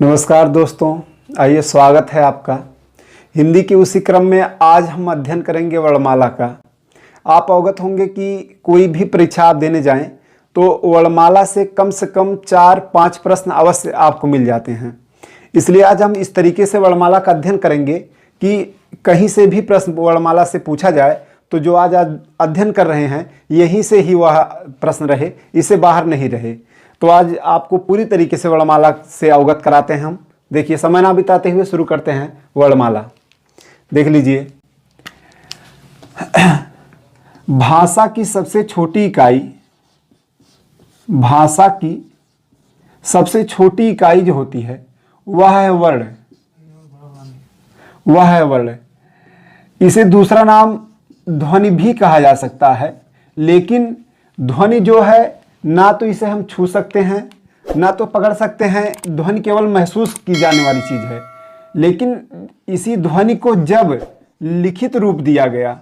नमस्कार दोस्तों, आइए स्वागत है आपका। हिंदी के उसी क्रम में आज हम अध्ययन करेंगे वर्णमाला का। आप अवगत होंगे कि कोई भी परीक्षा आप देने जाएं तो वर्णमाला से कम 4-5 प्रश्न अवश्य आपको मिल जाते हैं। इसलिए आज हम इस तरीके से वर्णमाला का अध्ययन करेंगे कि कहीं से भी प्रश्न वर्णमाला से पूछा जाए तो जो आज अध्ययन कर रहे हैं यहीं से ही वह प्रश्न रहे, इससे बाहर नहीं रहे। तो आज आपको पूरी तरीके से वर्णमाला से अवगत कराते हैं हम। देखिए, समय ना बिताते हुए शुरू करते हैं वर्णमाला। देख लीजिए, भाषा की सबसे छोटी इकाई, भाषा की सबसे छोटी इकाई जो होती है वह है वर्ण। वह है वर्ण। इसे दूसरा नाम ध्वनि भी कहा जा सकता है, लेकिन ध्वनि जो है ना तो इसे हम छू सकते हैं ना तो पकड़ सकते हैं। ध्वनि केवल महसूस की जाने वाली चीज है। लेकिन इसी ध्वनि को जब लिखित रूप दिया गया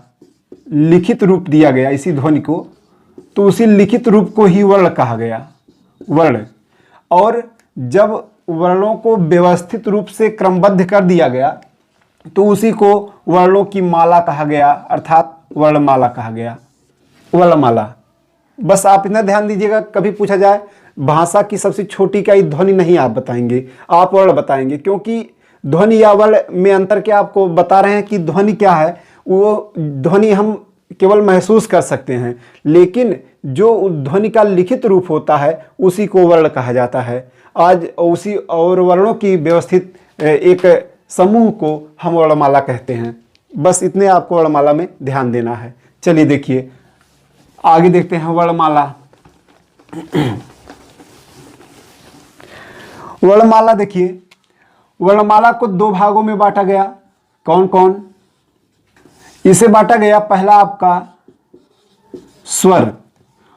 इसी ध्वनि को, तो उसी लिखित रूप को ही वर्ण कहा गया, वर्ण। और जब वर्णों को व्यवस्थित रूप से क्रमबद्ध कर दिया गया तो उसी को वर्णों की माला कहा गया, अर्थात वर्णमाला कहा गया, वर्णमाला। बस आप इतना ध्यान दीजिएगा, कभी पूछा जाए भाषा की सबसे छोटी इकाई ध्वनि नहीं आप बताएंगे, आप वर्ण बताएंगे। क्योंकि ध्वनि या वर्ण में अंतर क्या आपको बता रहे हैं कि ध्वनि क्या है, वो ध्वनि हम केवल महसूस कर सकते हैं, लेकिन जो ध्वनि का लिखित रूप होता है उसी को वर्ण कहा जाता है। आज उसी और वर्णों की व्यवस्थित एक समूह को हम वर्णमाला कहते हैं। बस इतने आपको वर्णमाला में ध्यान देना है। चलिए देखिए, आगे देखते हैं वर्णमाला। वर्णमाला देखिए, वर्णमाला को 2 भागों में बांटा गया। कौन कौन? इसे बांटा गया, पहला आपका स्वर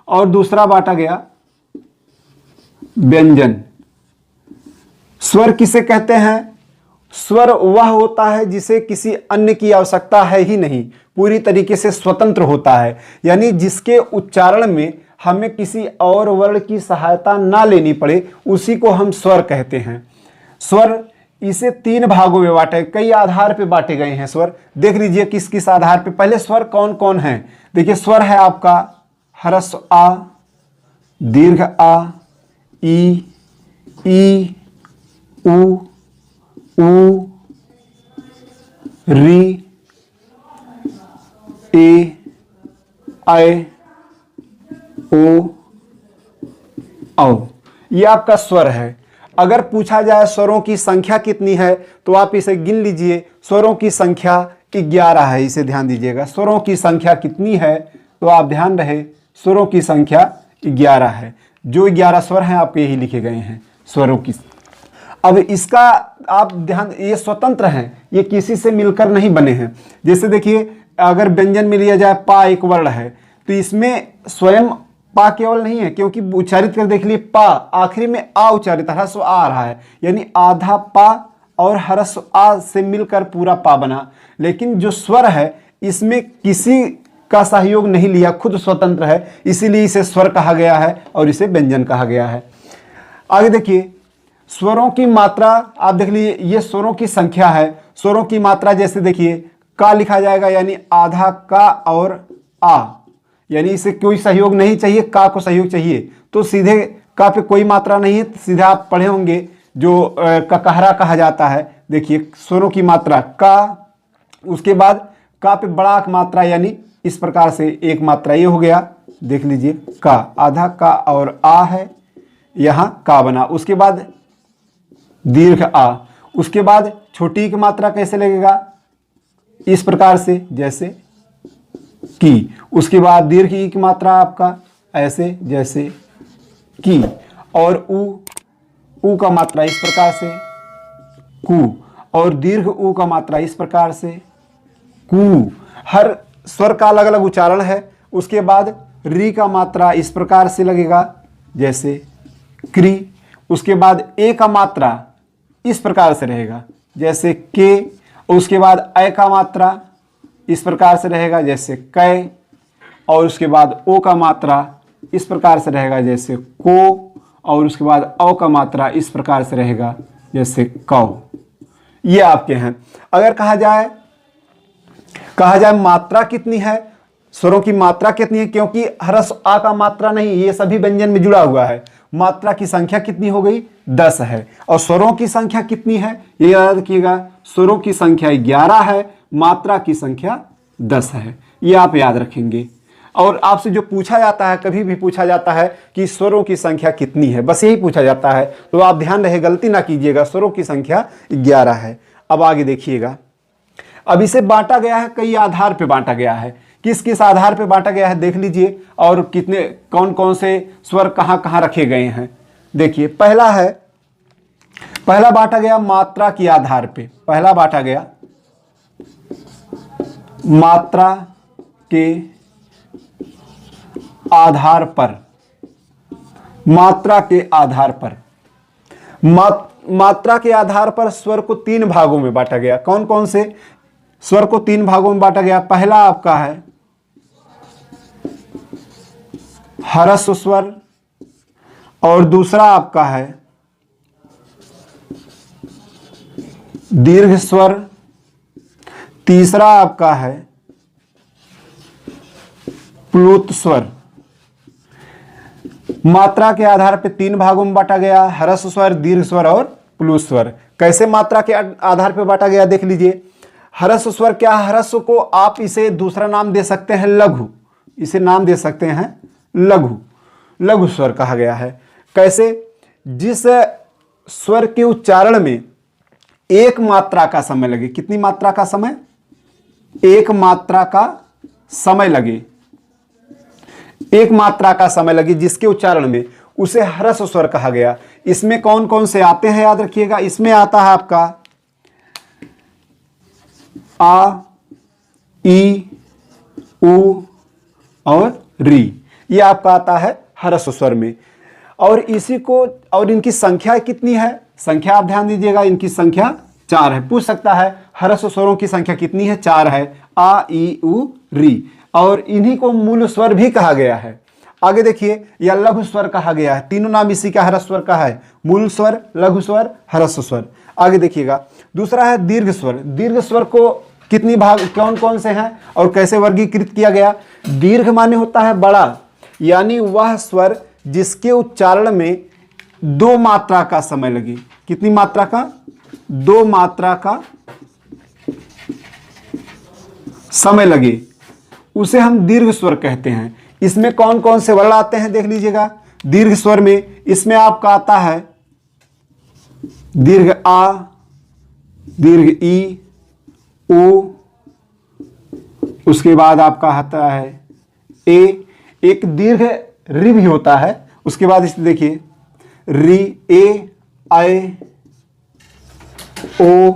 और दूसरा बांटा गया व्यंजन। स्वर किसे कहते हैं? स्वर वह होता है जिसे किसी अन्य की आवश्यकता है ही नहीं, पूरी तरीके से स्वतंत्र होता है, यानी जिसके उच्चारण में हमें किसी और वर्ण की सहायता ना लेनी पड़े, उसी को हम स्वर कहते हैं। स्वर इसे 3 भागों में बांटे, कई आधार पे बांटे गए हैं स्वर। देख लीजिए किस किस आधार पे। पहले स्वर कौन कौन है? देखिए, स्वर है आपका ह्रस्व आ, दीर्घ आ, ई, उ, री, ए, ऐ, ओ, औ। ये आपका स्वर है। अगर पूछा जाए स्वरों की संख्या कितनी है तो आप इसे गिन लीजिए। स्वरों की संख्या 11 है, इसे ध्यान दीजिएगा। स्वरों की संख्या कितनी है तो आप ध्यान रहे, स्वरों की संख्या 11 है। जो 11 स्वर हैं आपके यही लिखे गए हैं स्वरों की। अब इसका आप ध्यान, ये स्वतंत्र हैं, ये किसी से मिलकर नहीं बने हैं। जैसे देखिए, अगर व्यंजन में लिया जाए, पा एक वर्ण है तो इसमें स्वयं पा केवल नहीं है, क्योंकि उच्चारित कर देख लिए पा, आखिरी में आ उच्चारित ह्रस्व आ रहा है, यानी आधा पा और ह्रस्व आ से मिलकर पूरा पा बना। लेकिन जो स्वर है इसमें किसी का सहयोग नहीं लिया, खुद स्वतंत्र है, इसीलिए इसे स्वर कहा गया है और इसे व्यंजन कहा गया है। आगे देखिए, स्वरों की मात्रा आप देख लीजिए, ये स्वरों की संख्या है। स्वरों की मात्रा जैसे देखिए, का लिखा जाएगा यानी आधा का और आ, यानी इसे कोई सहयोग नहीं चाहिए, का को सहयोग चाहिए तो सीधे का पे कोई मात्रा नहीं है, सीधा आप पढ़े होंगे जो ककहरा कहा जाता है। देखिए, स्वरों की मात्रा का, उसके बाद का पे बड़ा मात्रा यानी इस प्रकार से एक मात्रा, ये हो गया। देख लीजिए, का, आधा का और आ है, यहां का बना। उसके बाद दीर्घ आ, उसके बाद छोटी की मात्रा कैसे लगेगा? इस प्रकार से, जैसे की। उसके बाद दीर्घ ई की मात्रा आपका ऐसे, जैसे की। और उ का मात्रा इस प्रकार से, कु। और दीर्घ उ का मात्रा इस प्रकार से, कु। हर स्वर का अलग अलग उच्चारण है। उसके बाद री का मात्रा इस प्रकार से लगेगा, जैसे क्री। उसके बाद ए का मात्रा इस प्रकार से रहेगा, जैसे के। उसके बाद ऐ का मात्रा इस प्रकार से रहेगा, जैसे कै। और उसके बाद ओ का मात्रा इस प्रकार से रहेगा, जैसे को। और उसके बाद औ का मात्रा इस प्रकार से रहेगा, जैसे कौ, ये आपके हैं। अगर कहा जाए मात्रा कितनी है, स्वरों की मात्रा कितनी है, क्योंकि ह्रस्व आ का मात्रा नहीं, ये सभी व्यंजन में जुड़ा हुआ है। मात्रा की संख्या कितनी हो गई, 10 है। और स्वरों की संख्या कितनी है, ये याद रखिएगा, स्वरों की संख्या 11 है, मात्रा की संख्या 10 है। ये आप याद रखेंगे। और आपसे जो पूछा जाता है, कभी भी पूछा जाता है कि स्वरों की संख्या कितनी है, बस यही पूछा जाता है, तो आप ध्यान रहे, गलती ना कीजिएगा, स्वरों की संख्या 11 है। अब आगे देखिएगा, अब इसे बांटा गया है, कई आधार पे बांटा गया है। किस किस आधार पे बांटा गया है देख लीजिए, और कितने कौन कौन से स्वर कहाँ कहाँ रखे गए हैं। देखिए, पहला बांटा गया मात्रा के आधार पे, पहला बांटा गया मात्रा के आधार पर, मात्रा के आधार पर, मात्रा के आधार पर स्वर को 3 भागों में बांटा गया। कौन कौन से स्वर को 3 भागों में बांटा गया? पहला आपका है ह्रस्व स्वर, और दूसरा आपका है दीर्घ स्वर, तीसरा आपका है प्लुत स्वर। मात्रा के आधार पर 3 भागों में बांटा गया, ह्रस्व स्वर, दीर्घ स्वर और प्लुत स्वर। कैसे मात्रा के आधार पर बांटा गया देख लीजिए। ह्रस्व स्वर क्या है? ह्रस्व को आप इसे दूसरा नाम दे सकते हैं लघु, इसे नाम दे सकते हैं लघु, लघु स्वर कहा गया है। कैसे? जिस स्वर के उच्चारण में एक मात्रा का समय लगे। कितनी मात्रा का समय? एक मात्रा का समय लगे, एक मात्रा का समय लगे जिसके उच्चारण में, उसे ह्रस्व स्वर कहा गया। इसमें कौन कौन से आते हैं याद रखिएगा। इसमें आता है आपका आ, ई, उ और री, ये आपका आता है ह्रस्व स्वर में। और इसी को, और इनकी संख्या कितनी है? संख्या आप ध्यान दीजिएगा, इनकी संख्या 4 है। पूछ सकता है ह्रस्व स्वरों की संख्या कितनी है? 4 है, आ, ई, उ, री। और इन्हीं को मूल स्वर भी कहा गया है। आगे देखिए, यह लघु स्वर कहा गया है। तीनों नाम इसी का ह्रस्व स्वर का है, मूल स्वर, लघु स्वर, ह्रस्व स्वर। आगे देखिएगा, दूसरा है दीर्घ स्वर। दीर्घ स्वर को कितनी भाग, कौन कौन से हैं और कैसे वर्गीकृत किया गया? दीर्घ माने होता है बड़ा, यानी वह स्वर जिसके उच्चारण में 2 मात्रा का समय लगे। कितनी मात्रा का? 2 मात्रा का समय लगे, उसे हम दीर्घ स्वर कहते हैं। इसमें कौन कौन से वर्ण आते हैं देख लीजिएगा। दीर्घ स्वर में इसमें आपका आता है दीर्घ आ, दीर्घ ई, उ, उसके बाद आपका आता है ए, एक दीर्घ री भी होता है। उसके बाद इसे देखिए, री, ए, आए, ओ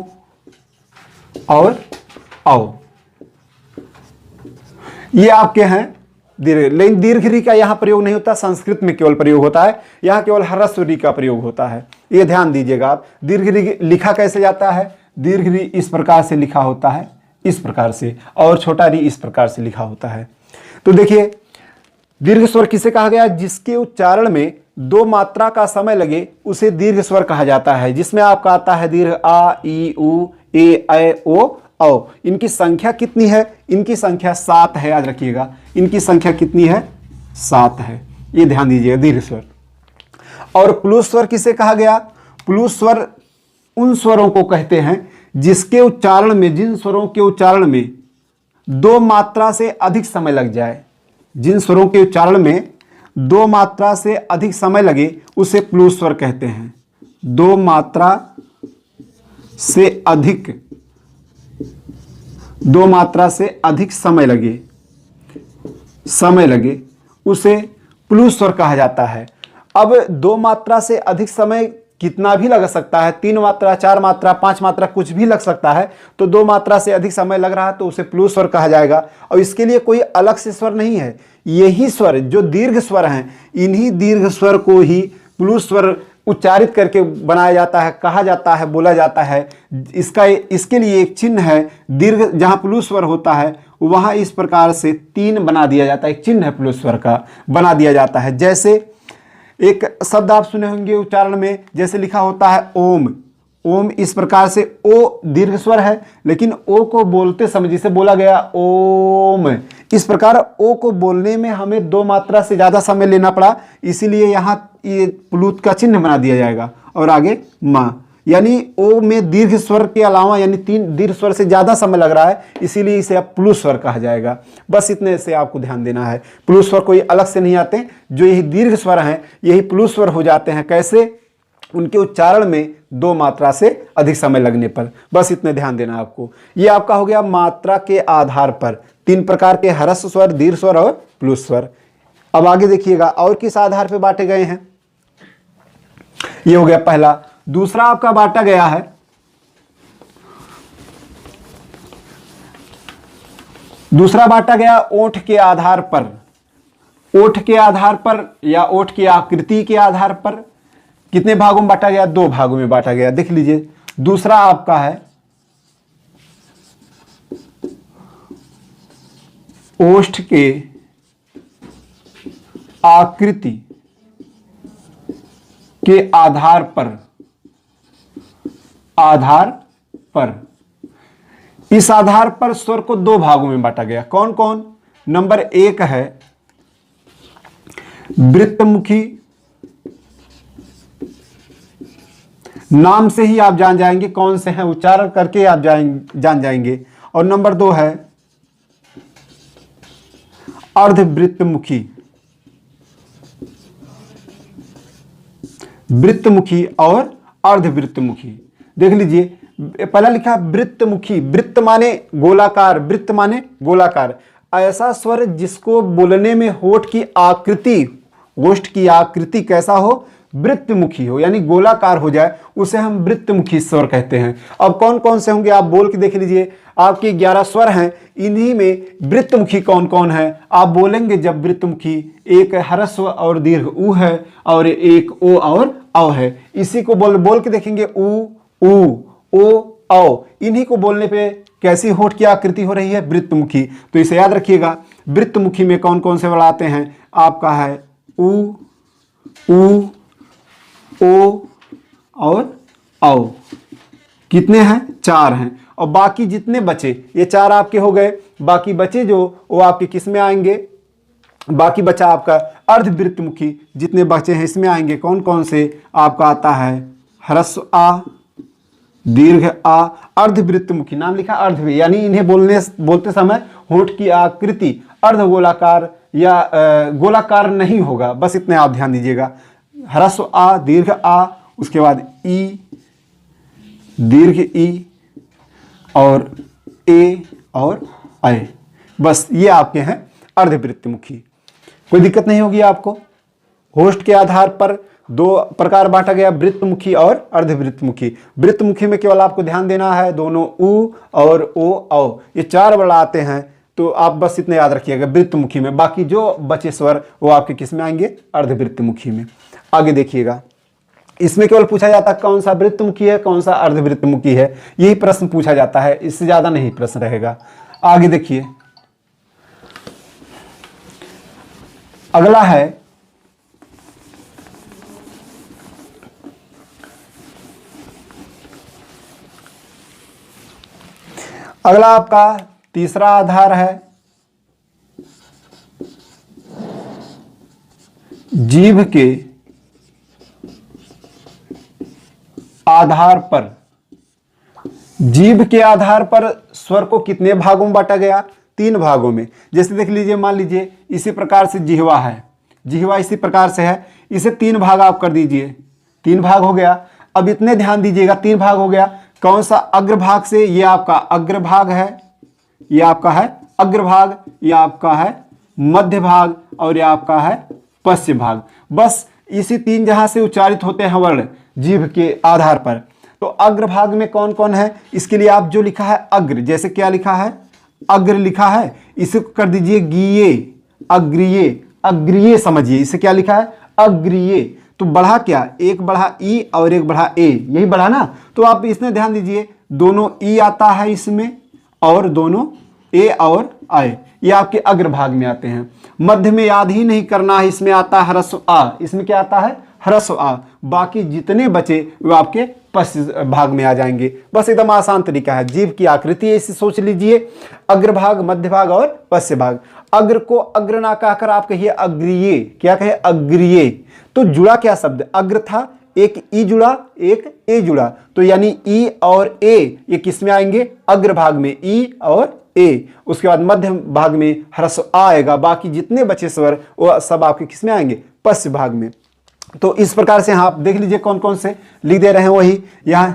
और औ, ये आपके हैं दीर्घ। लेकिन दीर्घ री का यहां प्रयोग नहीं होता, संस्कृत में केवल प्रयोग होता है, यहां केवल ह्रस्व री का प्रयोग होता है। ये ध्यान दीजिएगा आप। दीर्घ री लिखा कैसे जाता है? दीर्घ री इस प्रकार से लिखा होता है, इस प्रकार से, और छोटा री इस प्रकार से लिखा होता है। तो देखिए, दीर्घ स्वर किसे कहा गया? जिसके उच्चारण में 2 मात्रा का समय लगे, उसे दीर्घ स्वर कहा जाता है। जिसमें आपका आता है दीर्घ आ, ई, उ, ए, ऐ, ओ, औ। इनकी संख्या कितनी है? इनकी संख्या 7 है, याद रखिएगा। इनकी संख्या कितनी है? 7 है, ये ध्यान दीजिएगा, दीर्घ स्वर। और प्लुत स्वर किसे कहा गया? प्लुत स्वर उन स्वरों को कहते हैं जिसके उच्चारण में, जिन स्वरों के उच्चारण में 2 मात्रा से अधिक समय लग जाए, जिन स्वरों के उच्चारण में 2 मात्रा से अधिक समय लगे, उसे प्लुत स्वर कहते हैं। 2 मात्रा से अधिक, 2 मात्रा से अधिक समय लगे, उसे प्लुत स्वर कहा जाता है। अब 2 मात्रा से अधिक समय कितना भी लग सकता है, 3 मात्रा, 4 मात्रा, 5 मात्रा, कुछ भी लग सकता है। तो 2 मात्रा से अधिक समय लग रहा है तो उसे प्लुत स्वर कहा जाएगा। और इसके लिए कोई अलग से स्वर नहीं है। यही स्वर जो दीर्घ स्वर हैं, इन्हीं दीर्घ स्वर को ही प्लुत स्वर उच्चारित करके बनाया जाता है, कहा जाता है, बोला जाता है। इसके लिए एक चिन्ह है। दीर्घ जहां प्लुत स्वर होता है वहां इस प्रकार से 3 बना दिया जाता है, एक चिन्ह है प्लुत स्वर का, बना दिया जाता है। जैसे एक शब्द आप सुने होंगे उच्चारण में, जैसे लिखा होता है ओम। ओम इस प्रकार से ओ दीर्घ स्वर है, लेकिन ओ को बोलते समय जिसे बोला गया ओम, इस प्रकार ओ को बोलने में हमें 2 मात्रा से ज्यादा समय लेना पड़ा, इसीलिए यहाँ ये प्लूत का चिन्ह बना दिया जाएगा। और आगे माँ, यानी ओ में दीर्घ स्वर के अलावा यानी 3 दीर्घ स्वर से ज्यादा समय लग रहा है, इसीलिए इसे अब प्लुत स्वर कहा जाएगा। बस इतने से आपको ध्यान देना है। प्लुत स्वर कोई अलग से नहीं आते, जो यही दीर्घ स्वर हैं यही प्लुत स्वर हो जाते हैं। कैसे? उनके उच्चारण में 2 मात्रा से अधिक समय लगने पर। बस इतने ध्यान देना आपको। ये आपका हो गया मात्रा के आधार पर 3 प्रकार के ह्रस्व स्वर, दीर्घ स्वर और प्लुत स्वर। अब आगे देखिएगा और किस आधार पर बांटे गए हैं। ये हो गया पहला। दूसरा आपका बांटा गया है दूसरा बांटा गया ओठ के आधार पर। ओठ के आधार पर या ओठ की आकृति के आधार पर कितने भागों में बांटा गया? 2 भागों में बांटा गया। देख लीजिए, दूसरा आपका है ओष्ठ के आकृति के आधार पर। इस आधार पर स्वर को 2 भागों में बांटा गया। कौन कौन? नंबर 1 है वृत्तमुखी, नाम से ही आप जान जाएंगे कौन से हैं, उच्चारण करके आप जान जाएंगे। और नंबर 2 है अर्धवृत्तमुखी। वृत्तमुखी और अर्धवृत्तमुखी। देख लीजिए, पहला लिखा वृत्तमुखी। वृत्त माने गोलाकार, वृत्त माने गोलाकार। ऐसा स्वर जिसको बोलने में होठ की आकृति, ओष्ठ की आकृति कैसा हो? वृत्तमुखी हो, यानी गोलाकार हो जाए, उसे हम वृत्तमुखी स्वर कहते हैं। अब कौन कौन से होंगे आप बोल के देख लीजिए। आपके 11 स्वर हैं, इन्हीं में वृत्तमुखी कौन कौन है आप बोलेंगे जब वृत्तमुखी। एक ह्रस्व और दीर्घ ऊ है और एक ओ और औ है। इसी को बोल के देखेंगे ऊ, ऊ, ओ, औ। इन्हीं को बोलने पे कैसी होठ की आकृति हो रही है? वृत्तमुखी। तो इसे याद रखिएगा। वृत्तमुखी में कौन कौन से वर्ड आते हैं? आपका है ऊ, ऊ, ओ और औ। कितने हैं? 4 हैं। और बाकी जितने बचे, ये 4 आपके हो गए। बाकी बचे जो, वो आपके किस में आएंगे? बाकी बचा आपका अर्धवृत्तमुखी। जितने बचे हैं इसमें आएंगे। कौन कौन से? आपका आता है ह्रस्व आ, दीर्घ आ, अर्धवृत्तमुखी। नाम लिखा अर्ध, यानी इन्हें बोलते समय होठ की आकृति अर्धगोलाकार या गोलाकार नहीं होगा। बस इतने आप ध्यान दीजिएगा। ह्रस्व आ, दीर्घ आ, उसके बाद ई, दीर्घ ई और ए और ऐ। बस ये आपके हैं अर्धवृत्तमुखी। कोई दिक्कत नहीं होगी आपको। होष्ठ के आधार पर 2 प्रकार बांटा गया, वृत्तमुखी और अर्धवृत्तमुखी। वृत्तमुखी में केवल आपको ध्यान देना है दोनों ऊ और ओ, औ। ये 4 वर्ड आते हैं, तो आप बस इतने याद रखिएगा वृत्तमुखी में। बाकी जो बचे स्वर वो आपके किस में आएंगे? अर्धवृत्तमुखी में। आगे देखिएगा, इसमें केवल पूछा जाता है कौन सा वृत्तमुखी है, कौन सा अर्धवृत्तमुखी है। यही प्रश्न पूछा जाता है, इससे ज्यादा नहीं प्रश्न रहेगा। आगे देखिए, अगला है अगला आपका तीसरा आधार है जीभ के आधार पर। जीभ के आधार पर स्वर को कितने भागों में बांटा गया? 3 भागों में। जैसे देख लीजिए, मान लीजिए इसी प्रकार से जिह्वा है, जिह्वा इसी प्रकार से है, इसे 3 भाग आप कर दीजिए। 3 भाग हो गया। अब इतने ध्यान दीजिएगा, 3 भाग हो गया। कौन सा? अग्रभाग से। ये आपका अग्रभाग है, ये आपका है अग्रभाग, ये आपका है मध्य भाग और ये आपका है पश्चिम भाग। बस इसी 3 जहां से उच्चारित होते हैं वर्ण जीभ के आधार पर। तो अग्रभाग में कौन कौन है? इसके लिए आप जो लिखा है अग्र, जैसे क्या लिखा है? अग्र लिखा है, इसे कर दीजिए गीये, अग्रिये। अग्रिये समझिए, इसे क्या लिखा है? अग्रिये। तो बढ़ा क्या? एक बढ़ा ई और एक बढ़ा ए, यही बढ़ा ना। तो आप इसमें ध्यान दीजिए, दोनों ई आता है इसमें और दोनों ए और आए, ये आपके अग्रभाग में आते हैं। मध्य में याद ही नहीं करना है, इसमें आता है ह्रस्व आ। इसमें क्या आता है? ह्रस्व आ। बाकी जितने बचे वो आपके पश्च भाग में आ जाएंगे। बस एकदम आसान तरीका है। जीभ की आकृति ऐसी सोच लीजिए, अग्रभाग, मध्य भाग और पश्च भाग। अग्र को अग्र ना कहकर आप कहिए अग्रिय। क्या कहे? अग्रिय। तो जुड़ा क्या शब्द? अग्र था, एक ई जुड़ा, एक ए जुड़ा, तो यानी ई और ए ये किस में आएंगे? अग्र भाग में ई और ए। उसके बाद मध्य भाग में ह्रस्व आ आएगा। बाकी जितने बचे स्वर वो सब आपके किस में आएंगे? पश्च भाग में। तो इस प्रकार से आप देख लीजिए कौन कौन से लिख दे रहे हैं वही यहां।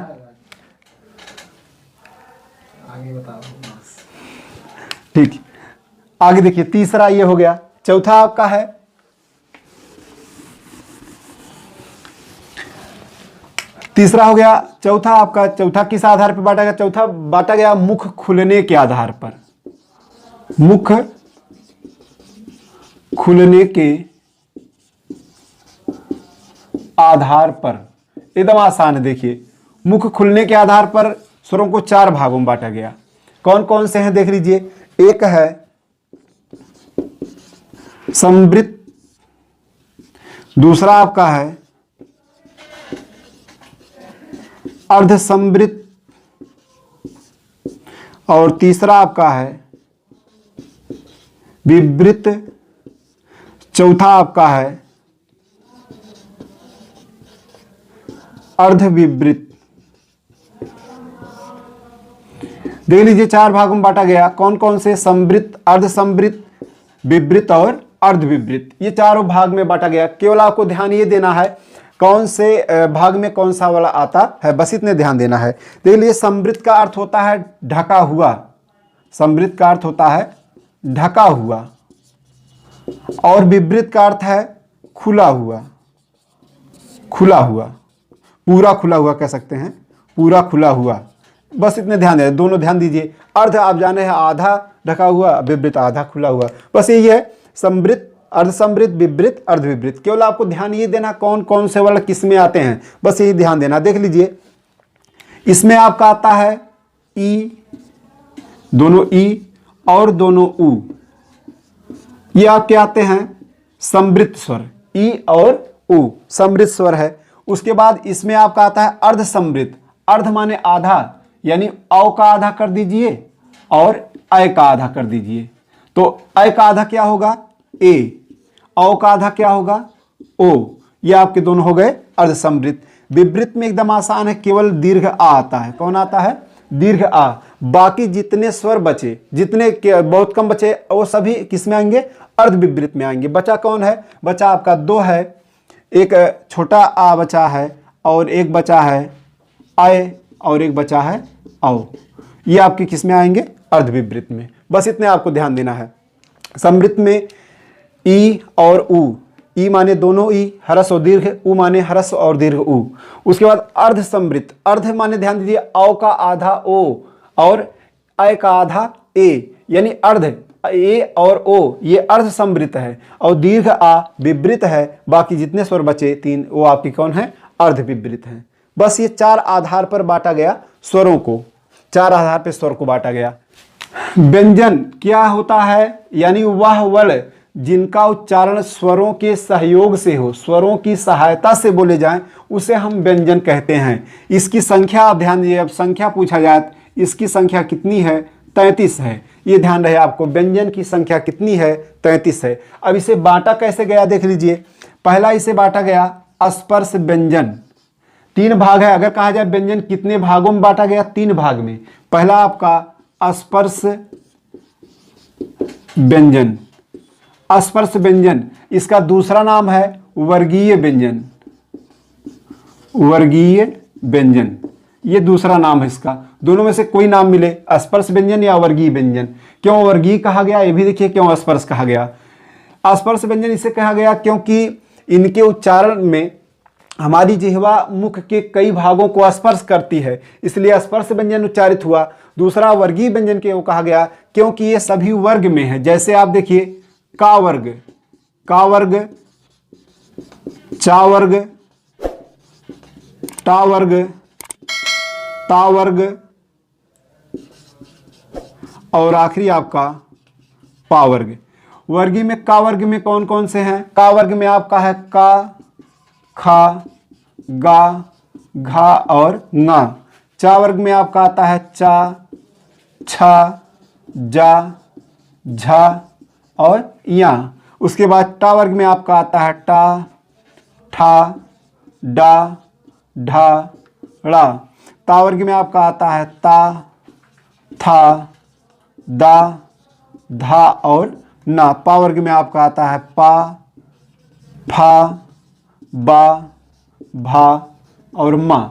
आगे बताओ। ठीक, आगे देखिए, तीसरा ये हो गया। चौथा आपका है, तीसरा हो गया। चौथा आपका, चौथा किस आधार पर बांटा गया? चौथा बांटा गया मुख खुलने के आधार पर। मुख खुलने के आधार पर, एकदम आसान है। देखिए, मुख खुलने के आधार पर स्वरों को 4 भागों में बांटा गया। कौन कौन से हैं? देख लीजिए। एक है संवृत, दूसरा आपका है अर्धसंवृत, और तीसरा आपका है विवृत, चौथा आपका है अर्धविवृत। देख लीजिए 4 भागों में बांटा गया। कौन कौन से? संवृत, अर्धसंवृत, विवृत और अर्धविवृत। ये चारों भाग में बांटा गया। केवल आपको ध्यान ये देना है कौन से भाग में कौन सा वाला आता है, बस इतने ध्यान देना है। देख लीजिए, संवृत का अर्थ होता है ढका हुआ। संवृत का अर्थ होता है ढका हुआ, और विवृत का अर्थ है खुला हुआ। खुला हुआ, पूरा खुला हुआ कह सकते हैं, पूरा खुला हुआ। बस इतने ध्यान दें, दोनों ध्यान दीजिए। अर्ध आप जाने हैं आधा ढका हुआ, विवृत आधा खुला हुआ। बस यही है, संवृत, अर्धसंवृत, विवृत, अर्धविवृत। केवल आपको ध्यान ये देना कौन कौन से वाला किस में आते हैं, बस यही ध्यान देना। देख लीजिए, इसमें आपका आता है ई, दोनों ई और दोनों उ, ये आपके आते हैं संवृत स्वर। ई और उ संवृत स्वर है। उसके बाद इसमें आपका आता है अर्धसंवृत। अर्ध माने आधा, यानी औ का आधा कर दीजिए और अय का आधा कर दीजिए। तो अय का आधा क्या होगा? ए, औ का आधा क्या होगा? ओ। ये आपके दोनों हो गए अर्धसंवृत। विवृत में एकदम आसान है, केवल दीर्घ आ आता है। कौन आता है? दीर्घ आ। बाकी जितने स्वर बचे, जितने बहुत कम बचे, वो सभी किस में आएंगे? अर्धविवृत में आएंगे। बचा कौन है? बचा आपका 2 है। एक छोटा आ बचा है, और एक बचा है आय, और एक बचा है औ। ये आपके किस में आएंगे? अर्धविवृत में। बस इतने आपको ध्यान देना है। संवृत में ई और उ, ई माने दोनों ई, ह्रस्व और दीर्घ, उ माने ह्रस्व और दीर्घ उ। उसके बाद अर्धसंवृत। अर्ध माने ध्यान दीजिए औ का आधा ओ और अय का आधा ए, यानी अर्ध ए और ओ, ये अर्धसंवृत है। और दीर्घ आ विवृत है। बाकी जितने स्वर बचे 3, वो आपकी कौन है? अर्धविवृत है। बस ये 4 आधार पर बांटा गया स्वरों को, 4 आधार पर स्वर को बांटा गया। व्यंजन क्या होता है? यानी वह वर्ण जिनका उच्चारण स्वरों के सहयोग से हो, स्वरों की सहायता से बोले जाएं, उसे हम व्यंजन कहते हैं। इसकी संख्या आप ध्यान दीजिए। अब संख्या पूछा जाए, इसकी संख्या कितनी है? 33 है। ये ध्यान रहे आपको, व्यंजन की संख्या कितनी है? 33 है। अब इसे बांटा कैसे गया देख लीजिए। पहला इसे बांटा गया स्पर्श व्यंजन। 3 भाग है। अगर कहा जाए व्यंजन कितने भागों में बांटा गया? 3 भाग में। पहला आपका स्पर्श व्यंजन। स्पर्श व्यंजन, इसका दूसरा नाम है वर्गीय व्यंजन। वर्गीय व्यंजन, ये दूसरा नाम है इसका। दोनों में से कोई नाम मिले, स्पर्श व्यंजन या वर्गीय व्यंजन। क्यों वर्गीय कहा गया, ये भी देखिए क्यों स्पर्श कहा गया। स्पर्श व्यंजन इसे कहा गया क्योंकि इनके उच्चारण में हमारी जिह्वा मुख के कई भागों को स्पर्श करती है, इसलिए स्पर्श व्यंजन उच्चारित हुआ। दूसरा वर्गीय व्यंजन क्यों कहा गया? क्योंकि ये सभी वर्ग में है। जैसे आप देखिए, का वर्ग, का वर्ग, चा वर्ग, टा वर्ग, ता वर्ग, और आखिरी आपका पा वर्ग। वर्गीय में का वर्ग में कौन कौन से हैं? का वर्ग में आपका है का, खा, गा, घा और ङा। चा वर्ग में आपका आता है चा, छा, जा, झा और या। उसके बाद टा वर्ग में आपका आता है टा, ठा, डा, ढा, ड़ा। ता वर्ग में आपका आता है ता, था, दा, धा और ना। पा वर्ग में आपका आता है पा, फा, बा, भा और मा।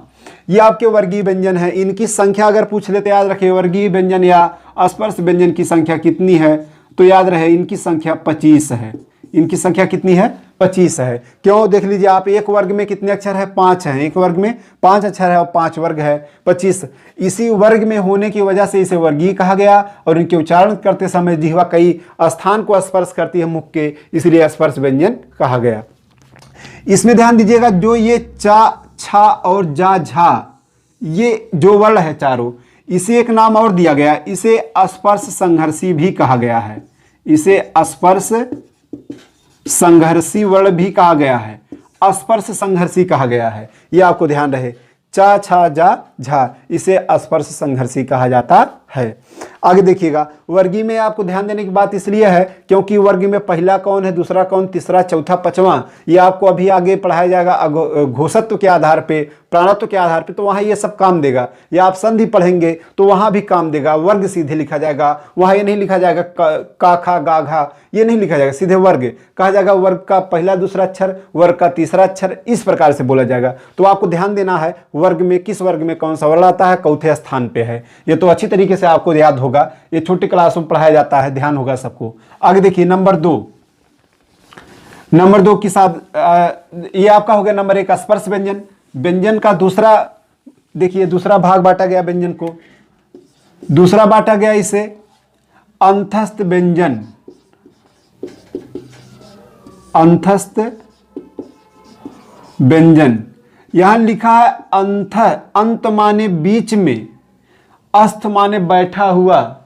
ये आपके वर्गीय व्यंजन है। इनकी संख्या अगर पूछ ले तो याद रखिए वर्गीय व्यंजन या स्पर्श व्यंजन की संख्या कितनी है, तो याद रहे इनकी संख्या 25 है। इनकी संख्या कितनी है? 25 है। क्यों? देख लीजिए आप, एक वर्ग में कितने अक्षर है? 5 हैं। एक वर्ग में 5 अक्षर है और 5 वर्ग है 25। इसी वर्ग में होने की वजह से इसे वर्गीय कहा गया और इनके उच्चारण करते समय जिह्वा कई स्थान को स्पर्श करती है मुख के, इसलिए स्पर्श व्यंजन कहा गया। इसमें ध्यान दीजिएगा, जो ये चा, छा और जा, झा, ये जो वर्ण है चारों, इसे एक नाम और दिया गया, इसे स्पर्श संघर्षी भी कहा गया है। इसे स्पर्श संघर्षी वर्ण भी कहा गया है, स्पर्श संघर्षी कहा गया है। यह आपको ध्यान रहे, चा, छा, जा, झा, इसे स्पर्श संघर्षी कहा जाता है। आगे देखिएगा, वर्गीय में आपको ध्यान देने की बात इसलिए है क्योंकि वर्गीय में पहला कौन है, दूसरा कौन, तीसरा, चौथा, पांचवा, ये आपको अभी आगे पढ़ाया जाएगा घोषत्व के आधार पे, प्राणत्व के आधार पे, तो वहाँ ये सब काम देगा। या आप संधि पढ़ेंगे तो वहाँ भी काम देगा, वर्ग सीधे लिखा जाएगा। वहाँ ये नहीं लिखा जाएगा का, खा, गा, घा, ये नहीं लिखा जाएगा, सीधे वर्ग कहा जाएगा। वर्ग का पहला दूसरा अक्षर, वर्ग का तीसरा अक्षर, इस प्रकार से बोला जाएगा। तो आपको ध्यान देना है वर्ग में किस वर्ग में कौन सा वर्ण आता है, चौथे स्थान पे है। ये तो अच्छी तरीके से आपको याद होगा, ये छोटी क्लासों में पढ़ाया जाता है, ध्यान होगा सबको। आगे देखिए नंबर 2। नंबर 2 के साथ ये आपका हो गया नंबर 1 स्पर्श व्यंजन। व्यंजन का दूसरा देखिए, दूसरा भाग बांटा गया व्यंजन को, दूसरा बांटा गया इसे अंतस्थ व्यंजन। अंतस्थ व्यंजन, यहां लिखा है अंत, अंत माने बीच में, अस्थ माने बैठा हुआ।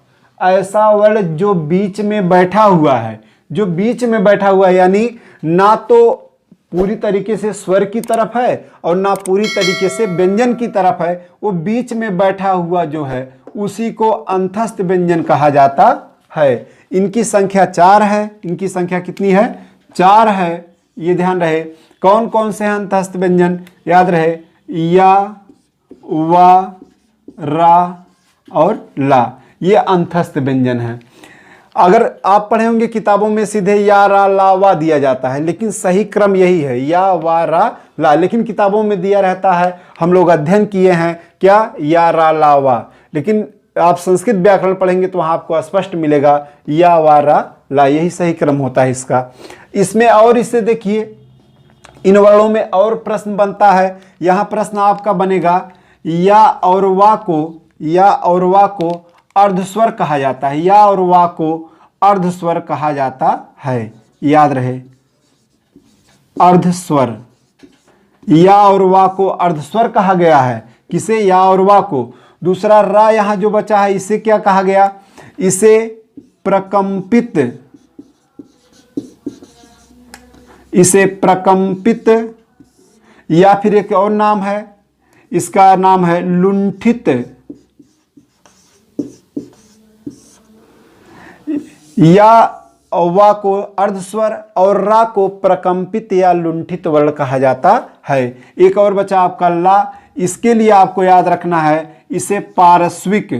ऐसा वर्ण जो बीच में बैठा हुआ है, जो बीच में बैठा हुआ है, यानी ना तो पूरी तरीके से स्वर की तरफ है और ना पूरी तरीके से व्यंजन की तरफ है, वो बीच में बैठा हुआ जो है उसी को अंतस्थ व्यंजन कहा जाता है। इनकी संख्या 4 है। इनकी संख्या कितनी है? 4 है। ये ध्यान रहे। कौन कौन से हैं अंतस्थ व्यंजन? याद रहे, या, वा, रा और ला, ये अंतस्थ व्यंजन है। अगर आप पढ़े होंगे किताबों में सीधे या, रा, ला, वा दिया जाता है, लेकिन सही क्रम यही है, या, वा, रा, ला। लेकिन किताबों में दिया रहता है, हम लोग अध्ययन किए हैं क्या, या, रा, ला, वा। लेकिन आप संस्कृत व्याकरण पढ़ेंगे तो वहां आपको स्पष्ट मिलेगा या, वा, रा, ला, यही सही क्रम होता है इसका। इसमें और इससे देखिए, इन वर्णों में और प्रश्न बनता है। यहां प्रश्न आपका बनेगा, या और वा को, या और वा को अर्धस्वर कहा जाता है। या और वा को अर्धस्वर कहा जाता है, याद रहे, अर्धस्वर। या और वा को अर्धस्वर कहा गया है। किसे? या और वा को। दूसरा रा यहां जो बचा है, इसे क्या कहा गया? इसे प्रकंपित, इसे प्रकंपित, या फिर एक और नाम है, इसका नाम है लुंठित। या वा को अर्धस्वर और रा को प्रकंपित या लुंठित वर्ण कहा जाता है। एक और बचा आपका ला, इसके लिए आपको याद रखना है, इसे पार्श्विक।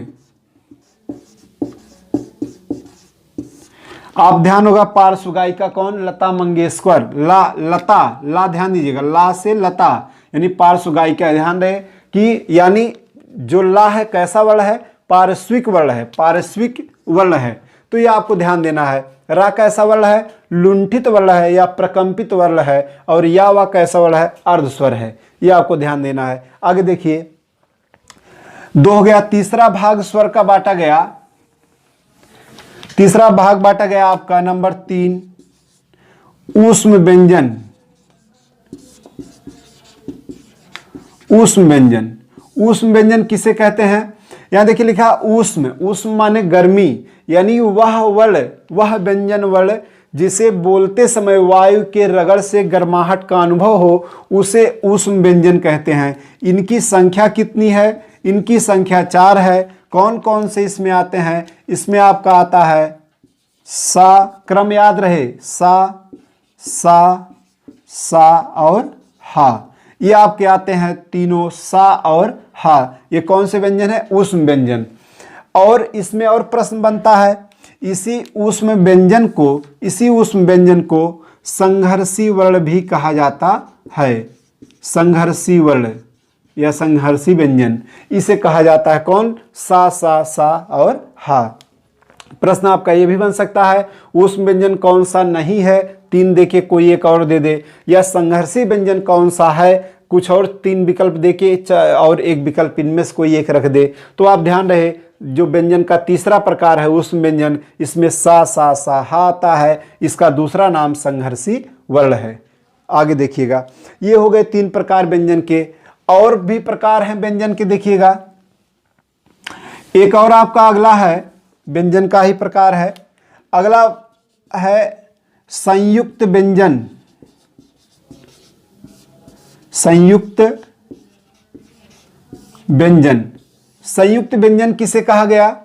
आप ध्यान होगा, पार्श्व गायिका कौन? लता मंगेशकर। ला, लता, ला ध्यान दीजिएगा, ला से लता यानी पार्श्व गायिका। ध्यान रहे कि यानी जो ला है कैसा वर्ण है? पार्श्विक वर्ण है, पार्श्विक वर्ण है। तो ये आपको ध्यान देना है। रा कैसा वर्ण है? लुंठित वर्ण है या प्रकंपित वर्ण है। और या वा कैसा वर्ण है? अर्धस्वर है। ये आपको ध्यान देना है। आगे देखिए, 2 हो गया। तीसरा भाग स्वर का बांटा गया। तीसरा भाग बांटा गया आपका नंबर 3 ऊष्म व्यंजन। ऊष्म व्यंजन, ऊष्म व्यंजन किसे कहते हैं? यहां देखिए लिखा ऊष्म। ऊष्म माने गर्मी, यानी वह वर्ण, वह व्यंजन वर्ण जिसे बोलते समय वायु के रगड़ से गर्माहट का अनुभव हो उसे ऊष्म व्यंजन कहते हैं। इनकी संख्या कितनी है? इनकी संख्या 4 है। कौन कौन से इसमें आते हैं? इसमें आपका आता है सा, क्रम याद रहे, सा, सा और हा। ये आपके आते हैं तीनों, सा और हा। ये कौन से व्यंजन है? ऊष्म व्यंजन। और इसमें और प्रश्न बनता है, इसी ऊष्म व्यंजन को संघर्षी वर्ण भी कहा जाता है। संघर्षी वर्ण या संघर्षी व्यंजन इसे कहा जाता है। कौन? सा और हा। प्रश्न आपका ये भी बन सकता है, ऊष्म व्यंजन कौन सा नहीं है? 3 देके कोई एक और दे दे। या संघर्षी व्यंजन कौन सा है? कुछ और 3 विकल्प देके और एक विकल्प इनमें से कोई एक रख दे। तो आप ध्यान रहे, जो व्यंजन का तीसरा प्रकार है ऊष्म व्यंजन, इसमें सा हा आता है। इसका दूसरा नाम संघर्षी वर्ण है। आगे देखिएगा, ये हो गए 3 प्रकार व्यंजन के। और भी प्रकार हैं व्यंजन के, देखिएगा एक और आपका अगला है, व्यंजन का ही प्रकार है। अगला है संयुक्त व्यंजन। संयुक्त व्यंजन, संयुक्त व्यंजन किसे कहा गया?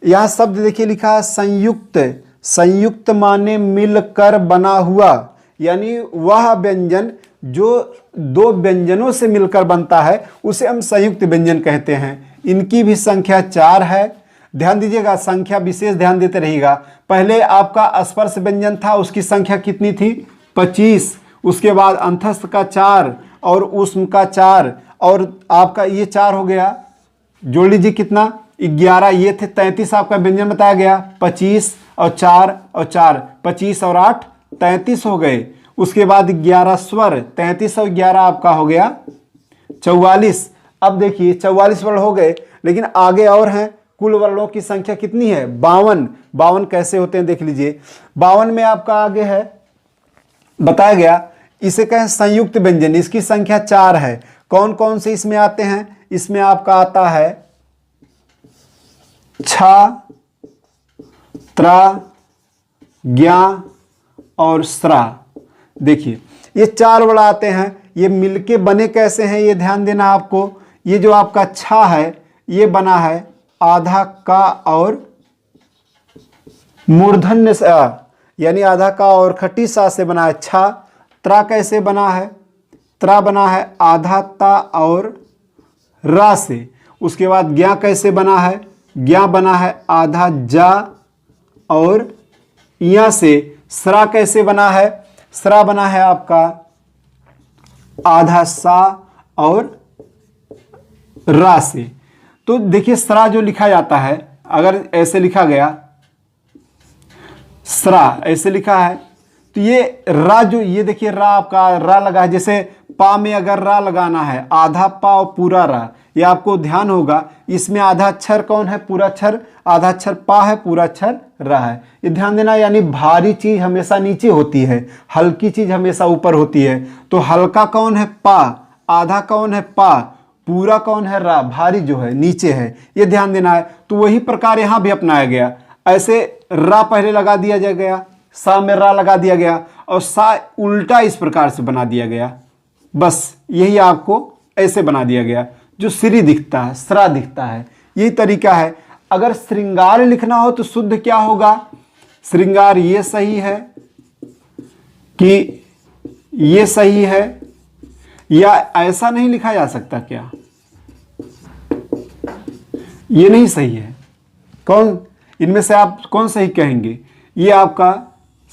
यहां शब्द देखिए लिखा है संयुक्त। संयुक्त माने मिलकर बना हुआ, यानी वह व्यंजन जो 2 व्यंजनों से मिलकर बनता है उसे हम संयुक्त व्यंजन कहते हैं। इनकी भी संख्या 4 है। ध्यान दीजिएगा, संख्या विशेष ध्यान देते रहिएगा। पहले आपका स्पर्श व्यंजन था, उसकी संख्या कितनी थी? 25। उसके बाद अंतस्थ का 4 और ऊष्म का 4 और आपका ये 4 हो गया। जोड़ लीजिए कितना? 11। ये थे 33 आपका व्यंजन बताया गया। 25 और 4 और 4, 25 और 8 33 हो गए। उसके बाद 11 स्वर, 33 और 11 आपका हो गया 44। अब देखिए 44 वर्ण हो गए, लेकिन आगे और हैं। कुल वर्णों की संख्या कितनी है? 52। 52 कैसे होते हैं देख लीजिए। 52 में आपका आगे है बताया गया, इसे कहें संयुक्त व्यंजन। इसकी संख्या 4 है। कौन कौन से इसमें आते हैं? इसमें आपका आता है छा, त्रा, ज्ञा और स्रा। देखिए ये 4 वर्ण आते हैं। ये मिलके बने कैसे हैं ये ध्यान देना आपको। ये जो आपका छा है ये बना है आधा का और मूर्धन्य से, यानी आधा का और खटी सा से बना है छा। त्रा कैसे बना है? त्रा बना है आधा ता और रा से। उसके बाद ज्ञा कैसे बना है? ज्ञा बना है आधा जा और या से। स्रा कैसे बना है? स्रा बना है आपका आधा सा और रा से। तो देखिए स्रा जो लिखा जाता है, अगर ऐसे लिखा गया, स्रा ऐसे लिखा है, तो ये रा जो, ये देखिए रा आपका रा लगा है। जैसे पा में अगर रा लगाना है, आधा पा और पूरा रा, ये आपको ध्यान होगा। इसमें आधा अक्षर कौन है? पूरा अक्षर। आधा अक्षर पा है, पूरा अक्षर रा है। ये ध्यान देना, यानी भारी चीज हमेशा नीचे होती है, हल्की चीज हमेशा ऊपर होती है। तो हल्का कौन है? पा। आधा कौन है? पा। पूरा कौन है? रा। भारी जो है नीचे है, ये ध्यान देना है। तो वही प्रकार यहां भी अपनाया गया। ऐसे रा पहले लगा दिया गया, सा में रा लगा दिया गया और सा उल्टा इस प्रकार से बना दिया गया। बस यही आपको ऐसे बना दिया गया, जो श्री दिखता है, स्रा दिखता है। यही तरीका है। अगर श्रृंगार लिखना हो तो शुद्ध क्या होगा? श्रृंगार ये सही है कि ये सही है, या ऐसा नहीं लिखा जा सकता क्या? ये नहीं सही है। कौन इनमें से आप कौन सही कहेंगे? ये आपका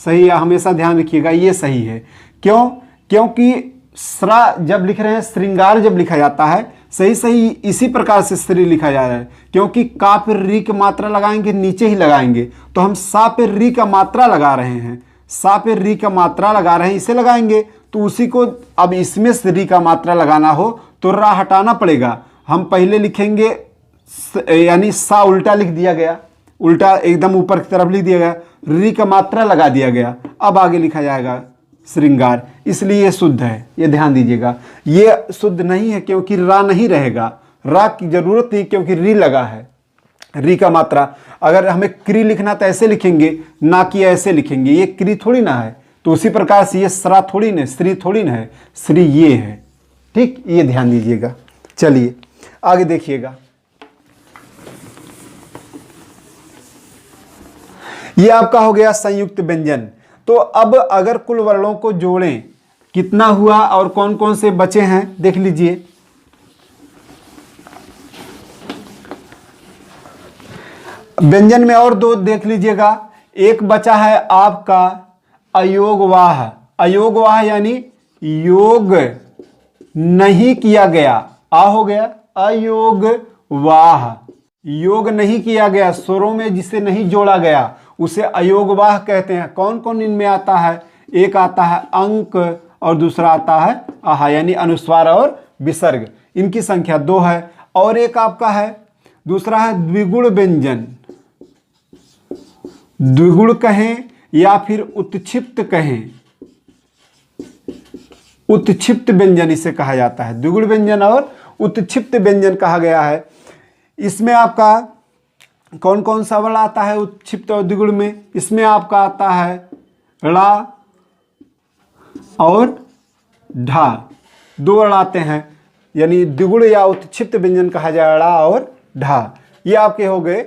सही है, हमेशा ध्यान रखिएगा, ये सही है। क्यों? क्योंकि स्रा जब लिख रहे हैं, श्रृंगार जब लिखा जाता है, सही सही इसी प्रकार से श्री लिखा जा रहा है। क्योंकि का पे री की मात्रा लगाएंगे, नीचे ही लगाएंगे, तो हम सा पे री का मात्रा लगा रहे हैं, सा पे री का मात्रा लगा रहे हैं, इसे लगाएंगे तो उसी को, अब इसमें री का मात्रा लगाना हो तो रा हटाना पड़ेगा। हम पहले लिखेंगे, यानी सा उल्टा लिख दिया गया, उल्टा एकदम ऊपर की तरफ लिख दिया गया, री का मात्रा लगा दिया गया, अब आगे लिखा जाएगा श्रृंगार, इसलिए ये शुद्ध है। ये ध्यान दीजिएगा, ये शुद्ध नहीं है क्योंकि रा नहीं रहेगा, रा की जरूरत नहीं क्योंकि री लगा है। री का मात्रा। अगर हमें क्री लिखना तो ऐसे लिखेंगे, ना कि ऐसे लिखेंगे, ये क्री थोड़ी ना है। तो उसी प्रकार से ये सरा थोड़ी ना, श्री थोड़ी ना है, श्री ये है। ठीक, ये ध्यान दीजिएगा। चलिए आगे देखिएगा। ये आपका हो गया संयुक्त व्यंजन। तो अब अगर कुल वर्णों को जोड़ें कितना हुआ और कौन कौन से बचे हैं देख लीजिए। व्यंजन में और दो देख लीजिएगा। एक बचा है आपका अयोगवाह। अयोगवाह यानी योग नहीं किया गया। आ हो गया अयोगवाह, योग नहीं किया गया, स्वरों में जिसे नहीं जोड़ा गया उसे अयोगवाह कहते हैं। कौन कौन इनमें आता है? एक आता है अंक और दूसरा आता है आहा, यानी अनुस्वार और विसर्ग। इनकी संख्या 2 है। और एक आपका है, दूसरा है द्विगुण व्यंजन। द्विगुण कहें या फिर उत्क्षिप्त कहें, उत्क्षिप्त व्यंजन इसे कहा जाता है। द्विगुण व्यंजन और उत्क्षिप्त व्यंजन कहा गया है। इसमें आपका कौन कौन सा वर्ण आता है उत्क्षिप्त और द्विगुण में? इसमें आपका आता है ड़ा और ढा, 2 वर्ण आते हैं, यानी द्विगुण या उत्क्षिप्त व्यंजन कहा जाए ड़ा और ढा। ये आपके हो गए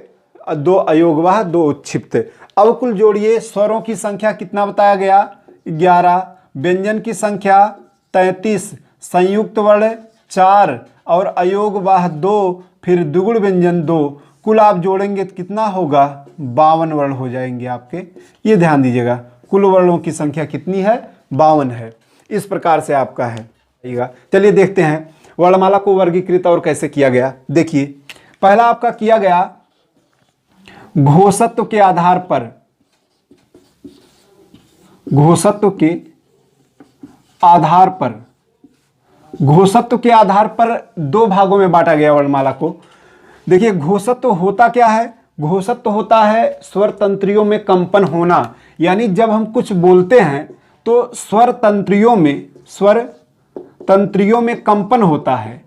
2 अयोगवाह, 2 उत्क्षिप्त। अब कुल जोड़िए, स्वरों की संख्या कितना बताया गया? 11, व्यंजन की संख्या 33, संयुक्त वर्ण 4 और अयोगवाह 2, फिर द्विगुण व्यंजन 2। कुल आप जोड़ेंगे तो कितना होगा? 52 वर्ण हो जाएंगे आपके। ये ध्यान दीजिएगा, कुल वर्णों की संख्या कितनी है? 52 है। इस प्रकार से आपका है। चलिए देखते हैं वर्णमाला को वर्गीकृत और कैसे किया गया। देखिए, पहला आपका किया गया घोषत्व के आधार पर। घोषत्व के आधार पर, घोषत्व के आधार पर 2 भागों में बांटा गया वर्णमाला को। देखिए, घोषत्व होता क्या है? घोषत्व होता है स्वर तंत्रियों में कंपन होना, यानी जब हम कुछ बोलते हैं तो स्वर तंत्रियों में कंपन होता है।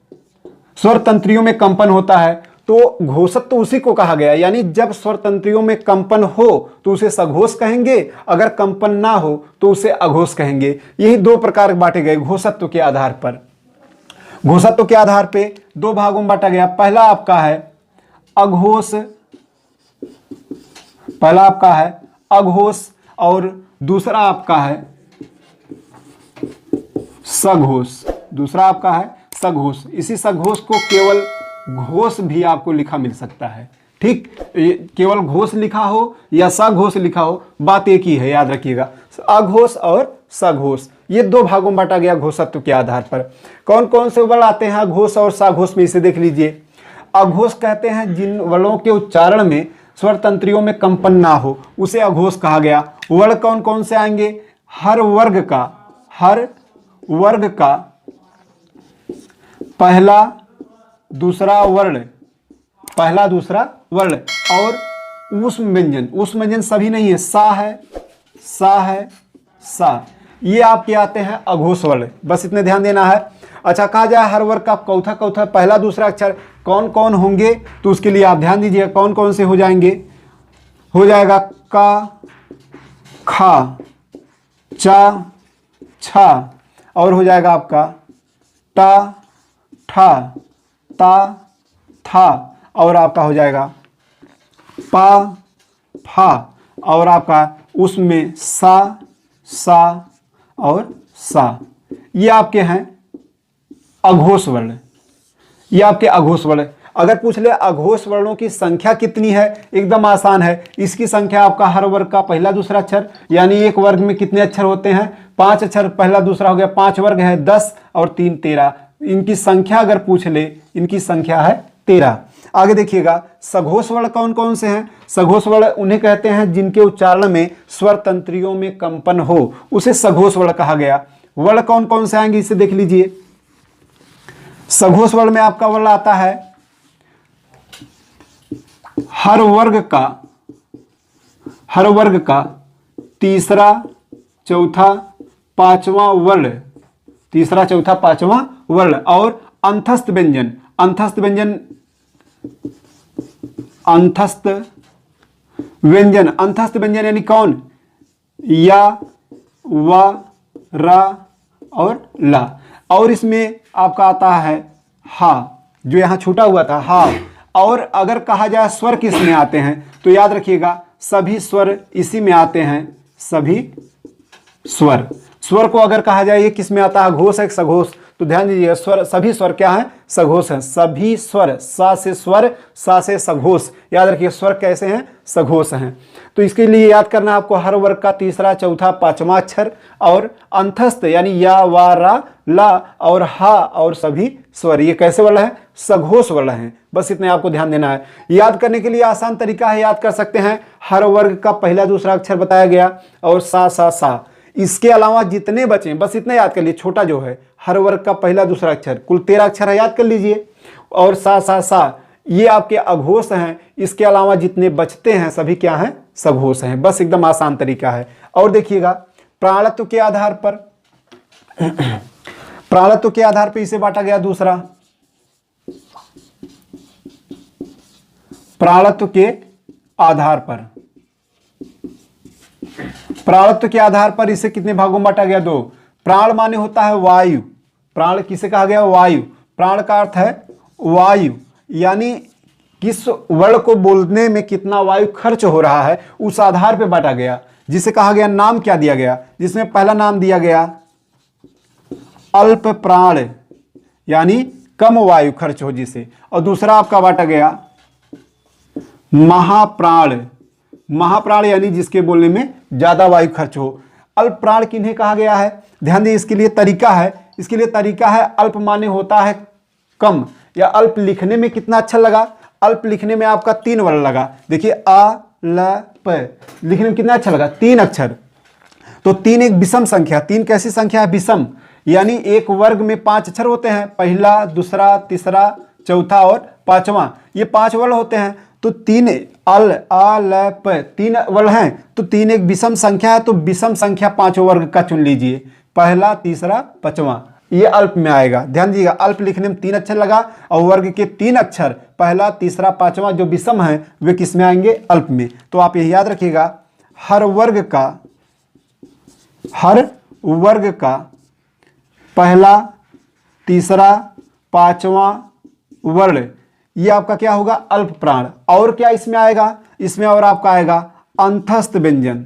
स्वर तंत्रियों में कंपन होता है तो घोषत्व उसी को कहा गया। यानी जब स्वर तंत्रियों में कंपन हो तो उसे सघोष कहेंगे, अगर कंपन ना हो तो उसे अघोष कहेंगे। यही 2 प्रकार बांटे गए घोषत्व के आधार पर। घोषत्व के आधार पे 2 भागों में बांटा गया। पहला आपका है अघोष, पहला आपका है अघोष और दूसरा आपका है सघोष। दूसरा आपका है सघोष। इसी सघोष को केवल घोष भी आपको लिखा मिल सकता है। ठीक, केवल घोष लिखा हो या सघोष लिखा हो, बात एक ही है, याद रखिएगा। अघोष और सघोष, ये 2 भागों में बांटा गया घोषत्व के आधार पर। कौन कौन से वर्ण आते हैं अघोष और सघोष में, इसे देख लीजिए। अघोष कहते हैं जिन वर्णों के उच्चारण में स्वर तंत्रियों में कंपन ना हो, उसे अघोष कहा गया। वर्ण कौन कौन से आएंगे? हर वर्ग का पहला दूसरा वर्ण, पहला दूसरा वर्ण। और ऊष्म व्यंजन, ऊष्म व्यंजन सभी नहीं है, सा है, सा है, सा, ये आपके आते हैं अघोष वर्ण। बस इतने ध्यान देना है। अच्छा, कहा जाए हर वर्ग का चौथा पहला दूसरा अक्षर कौन कौन होंगे, तो उसके लिए आप ध्यान दीजिए कौन कौन से हो जाएंगे। हो जाएगा का, खा, चा, छा, और हो जाएगा आपका टा, ठा, ता, था, और आपका हो जाएगा पा, फा, और आपका उसमें सा, सा और सा। ये आपके हैं अघोष वर्ण, ये आपके अघोष वर्ण। अगर पूछ ले अघोष वर्णों की संख्या कितनी है, एकदम आसान है। इसकी संख्या आपका हर वर्ग का पहला दूसरा अक्षर, यानी एक वर्ग में कितने अक्षर होते हैं? 5 अक्षर, पहला दूसरा हो गया, 5 वर्ग है, 10 और 3 13। इनकी संख्या अगर पूछ ले, इनकी संख्या है 13। आगे देखिएगा, सघोष वर्ण कौन कौन से हैं? सघोष वर्ण उन्हें कहते हैं जिनके उच्चारण में स्वर तंत्रियों में कंपन हो, उसे सघोष वर्ण कहा गया। वर्ण कौन कौन से आएंगे, इसे देख लीजिए। सघोष वर्ण में आपका वर्ण आता है हर वर्ग का तीसरा चौथा पांचवां वर्ण, तीसरा चौथा पांचवां वर्ण। और अंतस्थ व्यंजन, अंतस्थ व्यंजन अंतस्थ व्यंजन। अंतस्थ व्यंजन यानी कौन? या, वा, रा और ला। और इसमें आपका आता है हा, जो यहां छूटा हुआ था हा। और अगर कहा जाए स्वर किस में आते हैं, तो याद रखिएगा सभी स्वर इसी में आते हैं। सभी स्वर, स्वर को अगर कहा जाए ये किस में आता है, घोष है सघोष, तो ध्यान दीजिएगा स्वर, सभी स्वर क्या है? सघोष है। सभी स्वर, सा से स्वर, सा से सघोष। याद रखिए स्वर कैसे हैं? सघोष हैं। तो इसके लिए याद करना आपको हर वर्ग का तीसरा, चौथा, पांचवा अक्षर और अंतस्थ यानी या, वा, रा, ला और हा और सभी स्वर, ये कैसे वाला है? सघोष वाला है। बस इतने आपको ध्यान देना है। याद करने के लिए आसान तरीका है, याद कर सकते हैं। हर वर्ग का पहला दूसरा अक्षर बताया गया और सा सा सा। इसके अलावा जितने बचे बस इतना याद कर लीजिए। छोटा जो है हर वर्ग का पहला दूसरा अक्षर, कुल 13 अक्षर है, याद कर लीजिए। और सा सा सा ये आपके अघोष हैं। इसके अलावा जितने बचते हैं सभी क्या हैं? सघोष हैं। बस एकदम आसान तरीका है। और देखिएगा प्राणत्व के आधार पर प्राणत्व के आधार पर इसे बांटा गया। दूसरा प्राणत्व के आधार पर, प्राणत्व के आधार पर इसे कितने भागों में बांटा गया? 2। प्राण माने होता है वायु। प्राण किसे कहा गया? वायु। प्राण का अर्थ है वायु, यानी किस वर्ण को बोलने में कितना वायु खर्च हो रहा है उस आधार पर बांटा गया। जिसे कहा गया, नाम क्या दिया गया? जिसमें पहला नाम दिया गया अल्प प्राण, यानी कम वायु खर्च हो जिसे। और दूसरा आपका बांटा गया महाप्राण। महाप्राण यानी जिसके बोलने में ज्यादा वायु खर्च हो। अल्प प्राण किन्हें कहा गया है? ध्यान दें, इसके लिए तरीका है। इसके लिए तरीका है, अल्प माने होता है कम, या अल्प लिखने में कितना अक्षर लगा? अल्प लिखने में आपका 3 वर्ण लगा। देखिए अ, ल, प लिखने में कितना अक्षर लगा? 3 अक्षर। तो 3 एक विषम संख्या। 3 कैसी संख्या है? विषम, यानी एक वर्ग में 5 अक्षर होते हैं। पहला, दूसरा, तीसरा, चौथा और पांचवा, ये 5 वर्ण होते हैं। तो 3 अल, आ, ल, प 3 वर्ण हैं, तो 3 एक विषम संख्या है। तो विषम संख्या 5 वर्ग का चुन लीजिए, पहला, तीसरा, पांचवा, ये अल्प में आएगा। ध्यान दीजिएगा अल्प लिखने में 3 अक्षर लगा और वर्ग के 3 अक्षर पहला, तीसरा, पांचवा जो विषम है वे किस में आएंगे? अल्प में। तो आप यही याद रखिएगा हर वर्ग का पहला, तीसरा, पांचवा वर्ण ये आपका क्या होगा? अल्प प्राण। और क्या इसमें आएगा? इसमें और आपका आएगा अंतस्थ व्यंजन।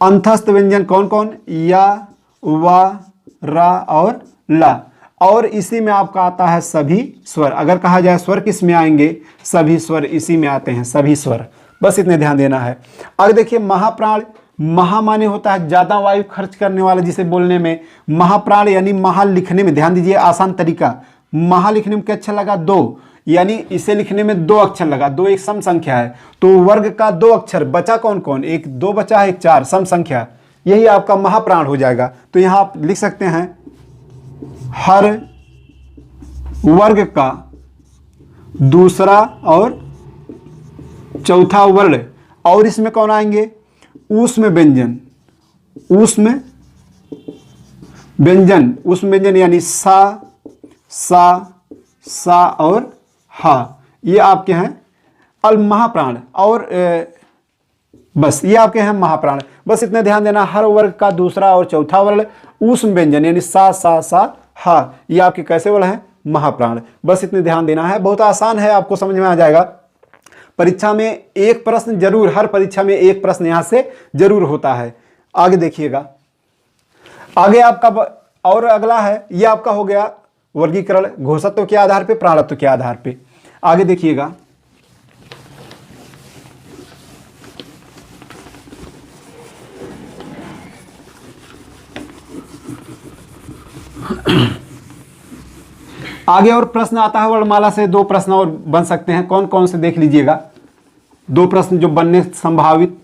अंतस्थ व्यंजन कौन कौन? या, वा, रा और ला। और इसी में आपका आता है सभी स्वर। अगर कहा जाए स्वर किस में आएंगे? सभी स्वर इसी में आते हैं, सभी स्वर। बस इतने ध्यान देना है। अब देखिए महाप्राण, महा माने होता है ज्यादा वायु खर्च करने वाला, जिसे बोलने में महाप्राण यानी महा लिखने में, ध्यान दीजिए आसान तरीका, महा लिखने में क्या अक्षर लगा? 2, यानी इसे लिखने में 2 अक्षर लगा। 2 एक सम संख्या है, तो वर्ग का 2 अक्षर बचा कौन कौन? 1 2 बचा है, 1 4, सम संख्या, यही आपका महाप्राण हो जाएगा। तो यहां आप लिख सकते हैं हर वर्ग का दूसरा और चौथा वर्ण। और इसमें कौन आएंगे? ऊष्म व्यंजन। ऊष्म व्यंजन, ऊष्म व्यंजन यानी सा, सा और हा, ये आपके हैं अल महाप्राण। और बस ये आपके हैं महाप्राण। बस इतने ध्यान देना, हर वर्ग का दूसरा और चौथा वर्ण ऊष्म व्यंजन यानी सा, हा, ये आपके कैसे वर्ण हैं? महाप्राण। बस इतने ध्यान देना है, बहुत आसान है, आपको समझ में आ जाएगा। परीक्षा में एक प्रश्न जरूर, हर परीक्षा में एक प्रश्न यहां से जरूर होता है। आगे देखिएगा, आगे आपका और अगला है, ये आपका हो गया वर्गीकरण घोषत्व के आधार पे, प्राणत्व के आधार पे। आगे देखिएगा, आगे और प्रश्न आता है वर्णमाला से। 2 प्रश्न और बन सकते हैं, कौन कौन से देख लीजिएगा। 2 प्रश्न जो बनने संभावित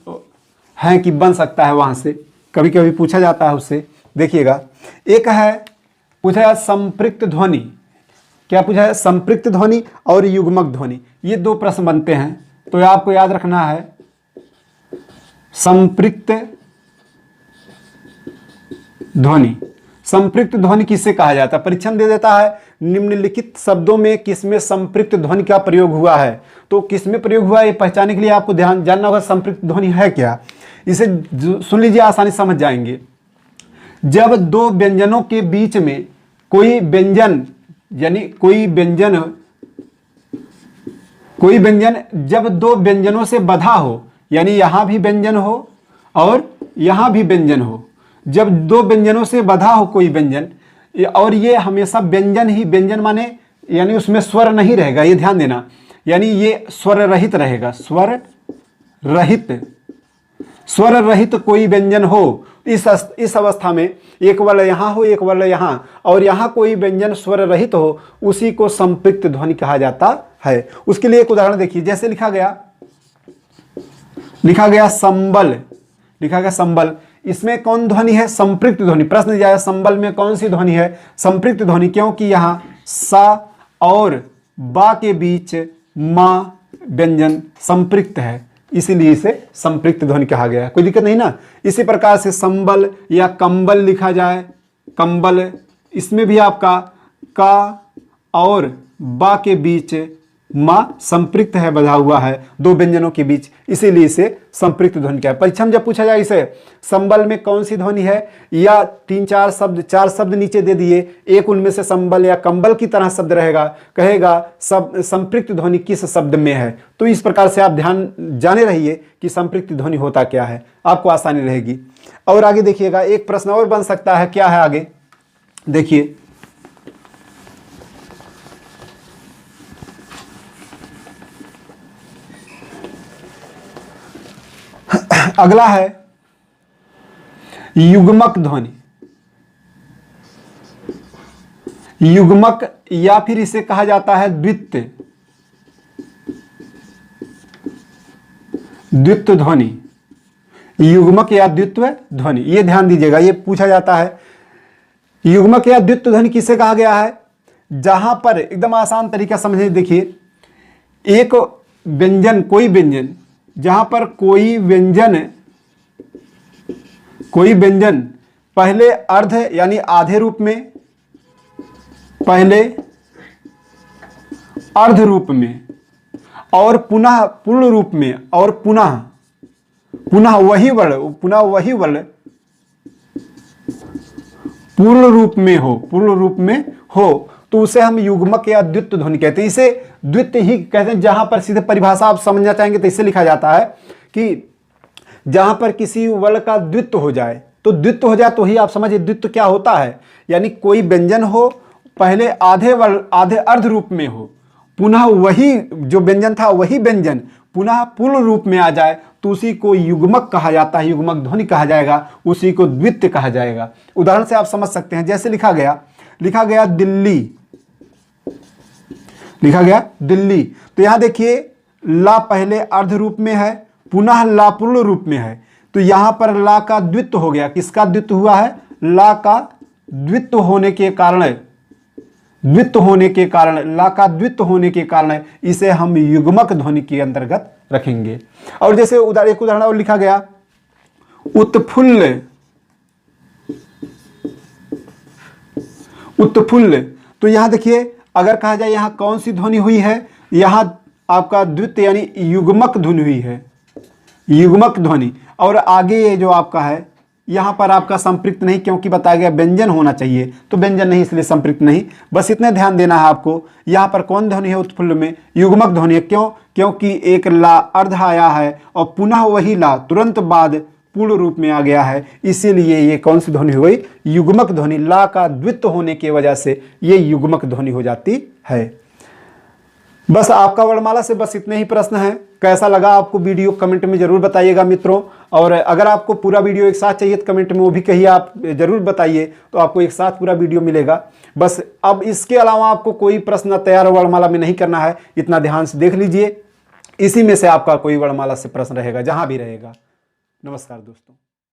हैं कि बन सकता है, वहां से कभी कभी पूछा जाता है उससे। देखिएगा, एक है पूछा है संपृक्त ध्वनि। क्या पूछा है? संपृक्त ध्वनि और युग्मक ध्वनि, ये 2 प्रश्न बनते हैं। तो आपको याद रखना है संपृक्त ध्वनि। संपृक्त ध्वनि किसे कहा जाता है? परीक्षण दे देता है निम्नलिखित शब्दों में किसमें संपृक्त ध्वनि का प्रयोग हुआ है। तो किसमें प्रयोग हुआ है ये पहचानने के लिए आपको ध्यान जानना होगा संपृक्त ध्वनि है क्या। इसे सुन लीजिए, आसानी से समझ जाएंगे। जब दो व्यंजनों के बीच में कोई व्यंजन यानी कोई व्यंजन जब दो व्यंजनों से बधा हो, यानी यहां भी व्यंजन हो और यहां भी व्यंजन हो, जब दो व्यंजनों से बधा हो कोई व्यंजन, और ये हमेशा व्यंजन ही, व्यंजन माने यानी उसमें स्वर नहीं रहेगा, ये ध्यान देना, यानी ये स्वर रहित रहेगा, स्वर रहित कोई व्यंजन हो, इस अवस्था में एक वर्ण यहां हो एक वर्ण यहां, और यहां कोई व्यंजन स्वर रहित हो, उसी को संपृक्त ध्वनि कहा जाता है। उसके लिए एक उदाहरण देखिए, जैसे लिखा गया संबल, इसमें कौन ध्वनि है? संपृक्त ध्वनि। प्रश्न दिया है संबल में कौन सी ध्वनि है? संपृक्त ध्वनि, क्योंकि यहां सा और बा के बीच मा व्यंजन संपृक्त है, इसीलिए इसे संपृक्त ध्वनि कहा गया है। कोई दिक्कत नहीं ना। इसी प्रकार से संबल या कंबल लिखा जाए, कंबल, इसमें भी आपका का और बा के बीच मा संपृक्त है, बधा हुआ है दो व्यंजनों के बीच, इसीलिए इसे संपृक्त ध्वनि क्या है। परीक्षा में जब पूछा जाए इसे संबल में कौन सी ध्वनि है, या चार शब्द नीचे दे दिए, एक उनमें से संबल या कंबल की तरह शब्द रहेगा, कहेगा सब संपृक्त ध्वनि किस शब्द में है। तो इस प्रकार से आप ध्यान जाने रहिए कि संपृक्त ध्वनि होता क्या है, आपको आसानी रहेगी। और आगे देखिएगा, एक प्रश्न और बन सकता है, क्या है आगे देखिए, अगला है युग्मक ध्वनि। युग्मक या फिर इसे कहा जाता है द्वित्व ध्वनि, युग्मक या द्वित्व ध्वनि, ये ध्यान दीजिएगा, ये पूछा जाता है। युग्मक या द्वित्व ध्वनि किसे कहा गया है? जहां पर एकदम आसान तरीका समझिए, देखिए, एक व्यंजन, कोई व्यंजन, जहां पर कोई व्यंजन पहले अर्ध यानी आधे रूप में, पहले अर्ध रूप में, और पुनः पूर्ण रूप में, और पुनः वही वर्ण पूर्ण रूप में हो, तो उसे हम युग्मक या द्वित्व ध्वनि कहते हैं। इसे द्वित्व ही कहते हैं। जहां पर सीधे परिभाषा आप समझना चाहेंगे तो इससे लिखा जाता है कि जहां पर किसी वर्ण का द्वित्व हो जाए, तो ही आप समझिए द्वित्व क्या होता है, यानी कोई व्यंजन हो, पहले आधे अर्ध रूप में हो, पुनः वही जो व्यंजन था वही व्यंजन पुनः पूर्ण रूप में आ जाए, तो उसी को युग्मक कहा जाता है, युग्मक ध्वनि कहा जाएगा, उसी को द्वित्व कहा जाएगा। उदाहरण से आप समझ सकते हैं, जैसे लिखा गया दिल्ली, तो यहां देखिए ला पहले अर्ध रूप में है, पुनः ला पूर्ण रूप में है, तो यहां पर ला का द्वित्व हो गया। किसका द्वित्व हुआ है? ला का द्वित्व होने के कारण इसे हम युग्मक ध्वनि के अंतर्गत रखेंगे। और जैसे एक उदाहरण और लिखा गया, उत्फुल्ल, तो यहां देखिए अगर कहा जाए यहां कौन सी ध्वनि हुई है, यहां आपका द्वित्व यानी युग्मक ध्वनि हुई है, युग्मक ध्वनि। और आगे ये जो आपका है यहां पर आपका संपृक्त नहीं, क्योंकि बताया गया व्यंजन होना चाहिए, तो व्यंजन नहीं, इसलिए संपृक्त नहीं। बस इतने ध्यान देना है आपको। यहां पर कौन ध्वनि है? उत्फुल्ल में युग्मक ध्वनि है। क्यों? क्योंकि एक ला अर्ध आया है और पुनः वही ला तुरंत बाद पूर्ण रूप में आ गया है, इसीलिए ये कौन सी ध्वनि हुई? युग्मक ध्वनि। ला का द्वित्व होने की वजह से ये युग्मक ध्वनि हो जाती है। बस आपका वर्णमाला से बस इतने ही प्रश्न हैं। कैसा लगा आपको वीडियो कमेंट में जरूर बताइएगा मित्रों। और अगर आपको पूरा वीडियो एक साथ चाहिए तो कमेंट में वो भी कहिए, आप जरूर बताइए, तो आपको एक साथ पूरा वीडियो मिलेगा। बस अब इसके अलावा आपको कोई प्रश्न तैयार वर्णमाला में नहीं करना है, इतना ध्यान से देख लीजिए। इसी में से आपका कोई वर्णमाला से प्रश्न रहेगा, जहां भी रहेगा। नमस्कार दोस्तों।